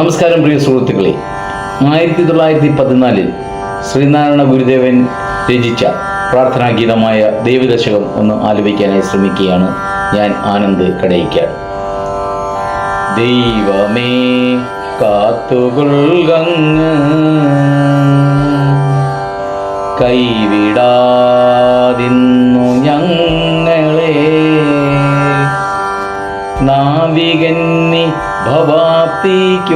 നമസ്കാരം പ്രിയ സുഹൃത്തുക്കളെ, 1914 ശ്രീനാരായണ ഗുരുദേവൻ രചിച്ച പ്രാർത്ഥനാഗീതമായ ദേവദശകം ഒന്ന് ആലപിക്കാനായി ശ്രമിക്കുകയാണ് ഞാൻ, ആനന്ദ് കടയിക്കാട്. ദൈവമേ കാത്തുകൊള്ളുകങ്ങ്, കൈവിടാതിന്നു ഞങ്ങളെ, നാവികന്നി ഭവാപ്തിക്കോരാവിവൻ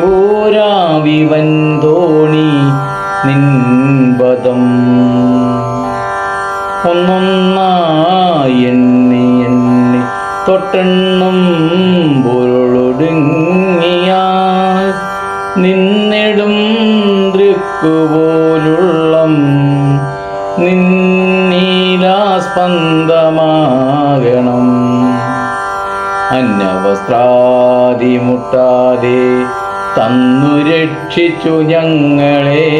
തോണി നിൻപദം ഒന്നൊന്നായി എണ്ണി തൊട്ടെണ്ണും പൊരുളൊടുങ്ങിയാൽ നിന്നിടും ദൃക്കുപോലുള്ളം നിന്നീലാസ്പന്ദമാകണം. അന്നവസ്ത്രാദി മുട്ടാതെ തന്നു രക്ഷിച്ചു ഞങ്ങളെ,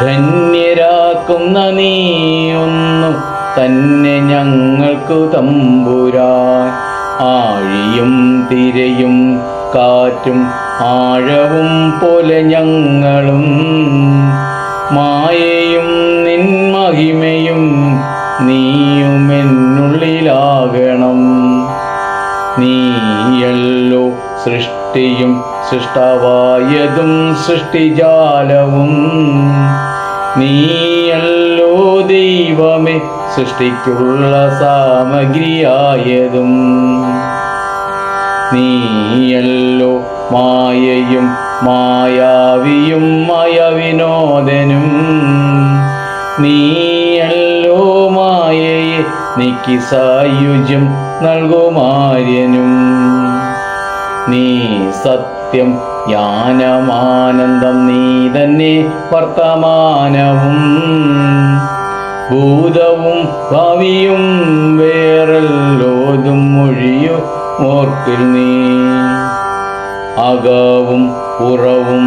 ധന്യരാക്കുന്ന നീയൊന്നു തന്നെ ഞങ്ങൾക്കു തമ്പുരാൻ. ആഴിയും തിരയും കാറ്റും ആഴവും പോലെ ഞങ്ങളും, മായയും നിൻ മഹിമയും നീയുമെന്നുള്ളിലാകണം. നീയല്ലോ സൃഷ്ടിയും സൃഷ്ടവായതും സൃഷ്ടിജാലവും, നീയല്ലോ ദൈവമേ സൃഷ്ടിക്കുള്ള സാമഗ്രിയായതും. നീയല്ലോ മായയും മായാവിയും മായവിനോദനും, നീയല്ലോ മായയെ നീക്കി സായുജ്യം നൽകുമാര്യനും. നീ സത്യം ജ്ഞാനമാനന്ദം, നീ തന്നെ വർത്തമാനവും ഭൂതവും ഭാവിയും വേറെല്ലോതും മൊഴിയോ ഓർക്കിൽ നീ. അകവും പുറവും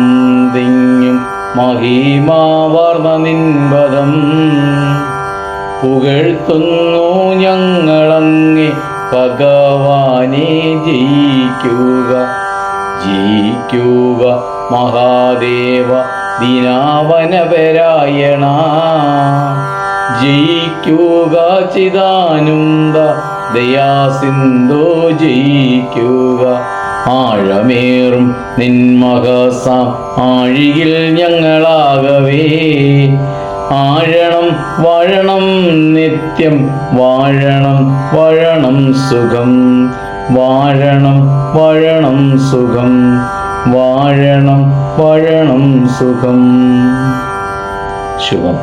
തിങ്ങും മഹിമാവാർന്ന നിൻപദം പുകഴ്ത്തുന്നു ഞങ്ങളങ്ങേ ഭഗവാനെ. ജയിക്കുക ജയിക്കുക മഹാദേവ ദിനാവനപരായണ, ജയിക്കുക ചിദാനന്ദ ദയാസിന്ധോ, ജയിക്കുക. ആഴമേറും നിൻമഹസാം ആഴിയിൽ ഞങ്ങളാകവേ, ആഴണം വാഴണം നിത്യം, വാഴണം വാഴണം സുഖം, വാഴണം വാഴണം സുഖം, വാഴണം വാഴണം സുഖം. ശുഭം.